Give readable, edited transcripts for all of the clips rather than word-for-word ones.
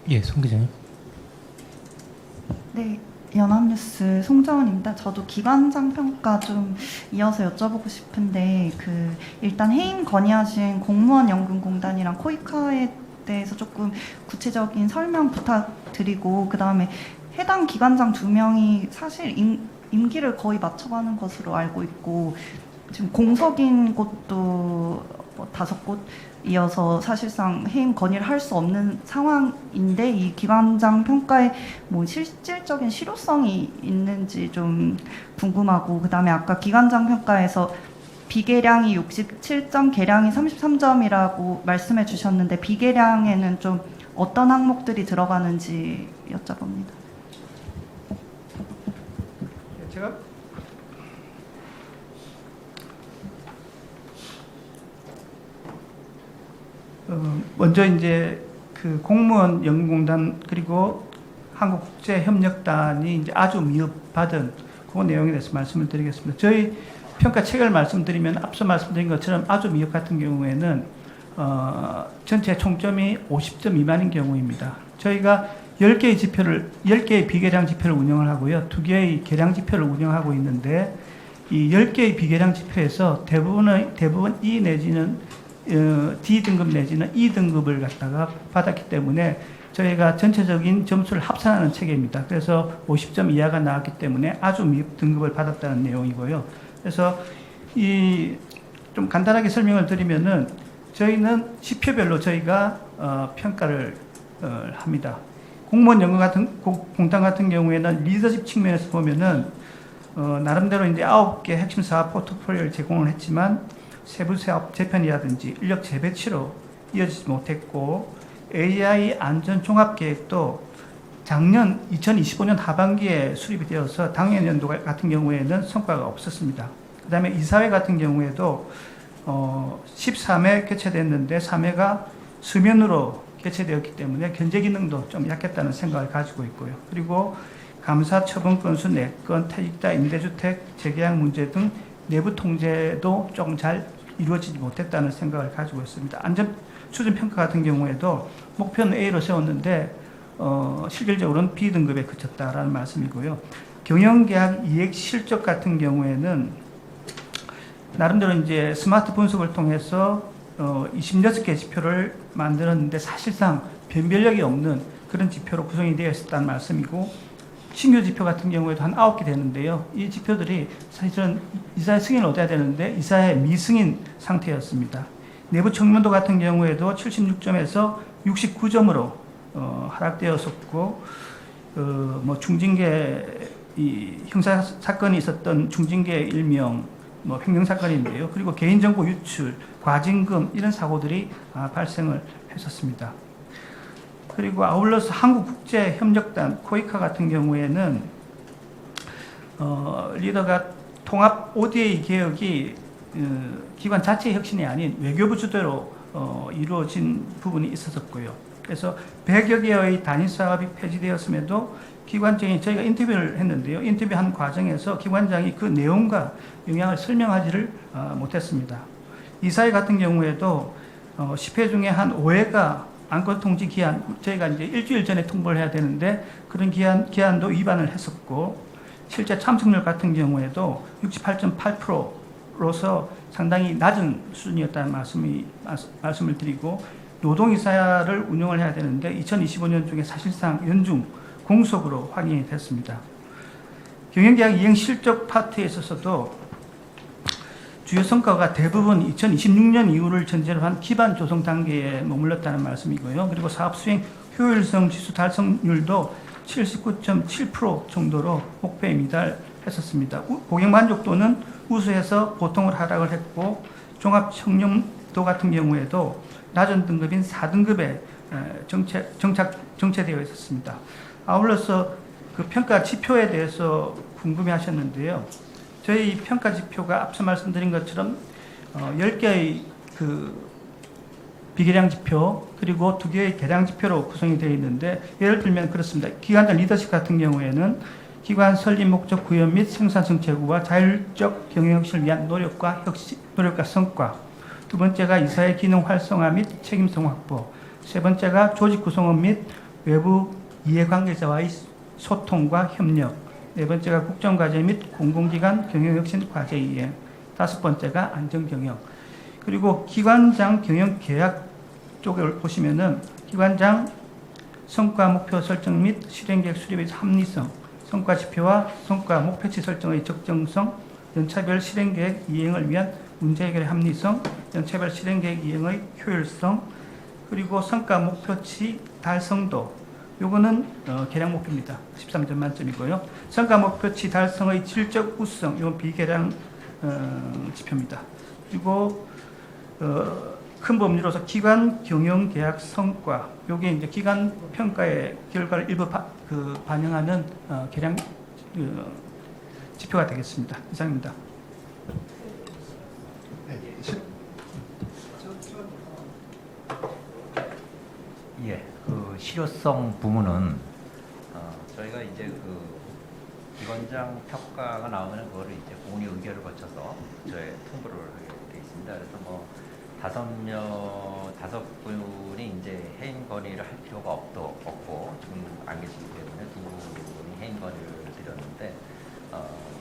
예, 송 기자님. 네, 연합뉴스 송정은입니다. 저도 기관장 평가 좀 이어서 여쭤보고 싶은데 일단 해임 건의하신 공무원연금공단이랑 코이카에 대해서 조금 구체적인 설명 부탁드리고, 그 다음에 해당 기관장 2명이 사실 임기를 거의 맞춰가는 것으로 알고 있고, 지금 공석인 곳도 5곳 이어서 사실상 해임 건의를 할 수 없는 상황인데, 이 기관장 평가에 뭐 실질적인 실효성이 있는지 좀 궁금하고, 그 다음에 아까 기관장 평가에서 비계량이 67점, 계량이 33점이라고 말씀해 주셨는데, 비계량에는 좀 어떤 항목들이 들어가는지 여쭤봅니다. 제가 먼저 이제 그 공무원 연금공단 그리고 한국국제협력단이 이제 아주 미흡받은 그 내용에 대해서 말씀을 드리겠습니다. 저희 평가 체계를 말씀드리면 앞서 말씀드린 것처럼 아주 미흡 같은 경우에는 전체 총점이 50점 미만인 경우입니다. 저희가 10개의 비계량 지표를 운영을 하고요. 2개의 계량 지표를 운영하고 있는데, 이 10개의 비계량 지표에서 대부분 E 내지는 D등급 내지는 E등급을 갖다가 받았기 때문에 저희가 전체적인 점수를 합산하는 체계입니다. 그래서 50점 이하가 나왔기 때문에 아주 미흡 등급을 받았다는 내용이고요. 그래서 좀 간단하게 설명을 드리면은, 저희는 지표별로 저희가 평가를 합니다. 공무원 연금공단 같은 경우에는 리더십 측면에서 보면은 나름대로 이제 9개 핵심 사업 포트폴리오를 제공을 했지만 세부 사업 재편이라든지 인력 재배치로 이어지지 못했고, AI 안전 종합 계획도 작년 2025년 하반기에 수립이 되어서 당해 연도 같은 경우에는 성과가 없었습니다. 그 다음에 이사회 같은 경우에도 13회 개최됐는데 3회가 수면으로 개최되었기 때문에 견제 기능도 좀 약했다는 생각을 가지고 있고요. 그리고 감사 처분 건수 4건, 퇴직자 임대주택 재계약 문제 등 내부 통제도 조금 잘 이루어지지 못했다는 생각을 가지고 있습니다. 안전 추진 평가 같은 경우에도 목표는 A로 세웠는데 실질적으로는 B등급에 그쳤다라는 말씀이고요. 경영계약 이익 실적 같은 경우에는 나름대로 이제 스마트 분석을 통해서 26개 지표를 만들었는데 사실상 변별력이 없는 그런 지표로 구성이 되어 있었다는 말씀이고, 신규 지표 같은 경우에도 한 9개 되는데요. 이 지표들이 사실은 이사회 승인을 얻어야 되는데 이사회 미승인 상태였습니다. 내부 청문도 같은 경우에도 76점에서 69점으로 하락되었었고, 뭐 중징계 형사 사건이 있었던 중징계 일명 횡령 사건인데요. 그리고 개인정보 유출, 과징금 이런 사고들이 발생을 했었습니다. 그리고 아울러서 한국국제협력단 코이카 같은 경우에는 리더가 통합 ODA 개혁이 기관 자체의 혁신이 아닌 외교부 주도로 이루어진 부분이 있었고요. 그래서 100여 개의 단위 사업이 폐지되었음에도 기관장이, 저희가 인터뷰를 했는데요. 인터뷰한 과정에서 기관장이 그 내용과 영향을 설명하지를 못했습니다. 이사회 같은 경우에도 10회 중에 한 5회가 안건 통지 기한, 저희가 이제 일주일 전에 통보를 해야 되는데 그런 기한도 위반을 했었고, 실제 참석률 같은 경우에도 68.8%로서 상당히 낮은 수준이었다는 말씀을 드리고, 노동이사를 운영을 해야 되는데 2025년 중에 사실상 연중 공석으로 확인이 됐습니다. 경영계약 이행 실적 파트에 있어서도 주요 성과가 대부분 2026년 이후를 전제로 한 기반 조성 단계에 머물렀다는 말씀이고요. 그리고 사업 수행 효율성 지수 달성률도 79.7% 정도로 목표에 미달했었습니다. 고객 만족도는 우수해서 보통을 하락을 했고, 종합 청렴도 같은 경우에도 낮은 등급인 4등급에 정체되어 있었습니다. 아울러서 그 평가 지표에 대해서 궁금해 하셨는데요. 저희 평가 지표가 앞서 말씀드린 것처럼 10개의 그 비계량 지표 그리고 2개의 계량 지표로 구성이 되어 있는데, 예를 들면 그렇습니다. 기관장 리더십 같은 경우에는 기관 설립 목적 구현 및 생산성 제고와 자율적 경영 혁신을 위한 노력과 성과, 두 번째가 이사의 기능 활성화 및 책임성 확보, 세 번째가 조직 구성원 및 외부 이해관계자와의 소통과 협력, 네 번째가 국정과제 및 공공기관 경영혁신 과제 이행, 다섯 번째가 안전경영. 그리고 기관장 경영 계약 쪽을 보시면은 기관장 성과 목표 설정 및 실행계획 수립의 합리성, 성과 지표와 성과 목표치 설정의 적정성, 연차별 실행계획 이행을 위한 문제 해결의 합리성, 연차별 실행계획 이행의 효율성, 그리고 성과 목표치 달성도, 요거는 계량 목표입니다. 13점 만점이고요. 성과 목표치 달성의 질적 우수성, 이건 비계량 지표입니다. 그리고 큰 범위로서 기관 경영 계약 성과, 요게 이제 기관 평가의 결과를 일부 반영하는 계량 지표가 되겠습니다. 이상입니다. 예, 그 실효성 부분은 저희가 이제 그 기관장 평가가 나오면 그거를 이제 공의 의결을 거쳐서 저희 통보를 하게 되어 있습니다. 그래서 뭐 다섯 분이 이제 해임 건의를 할 필요가 없고 지금 안 계시기 때문에 두 분이 해임 건의를 드렸는데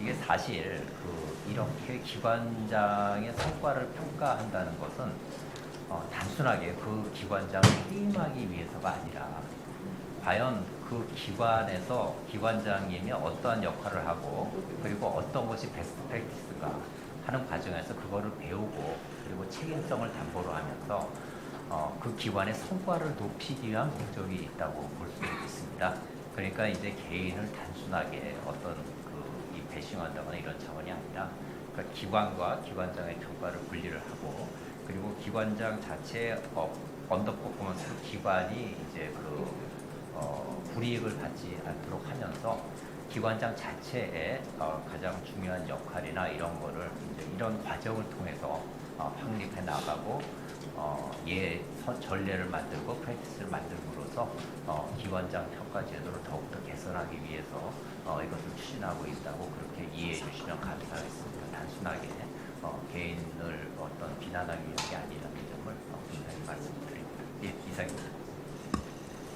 이게 사실 이렇게 기관장의 성과를 평가한다는 것은 단순하게 그 기관장을 해임하기 위해서가 아니라 과연 그 기관에서 기관장님이 어떠한 역할을 하고 그리고 어떤 것이 베스트 프랙티스가 하는 과정에서 그거를 배우고 그리고 책임성을 담보로 하면서 그 기관의 성과를 높이기 위한 목적이 있다고 볼 수 있습니다. 그러니까 이제 개인을 단순하게 어떤 이 배싱한다거나 이런 차원이 아니라 그러니까 기관과 기관장의 평가를 분리를 하고 그리고 기관장 자체 언더 퍼포먼스 기관이 이제 불이익을 받지 않도록 하면서 기관장 자체의 가장 중요한 역할이나 이런 거를 이제 이런 과정을 통해서 확립해 나가고 전례를 만들고 프랙티스를 만들므로써 기관장 평가 제도를 더욱더 개선하기 위해서 이것을 추진하고 있다고 그렇게 이해해 주시면 감사하겠습니다. 단순하게 개인을 어떤 비난하기 위한 게 아니라는 점을 분명히 말씀드립니다. 예, 이상입니다.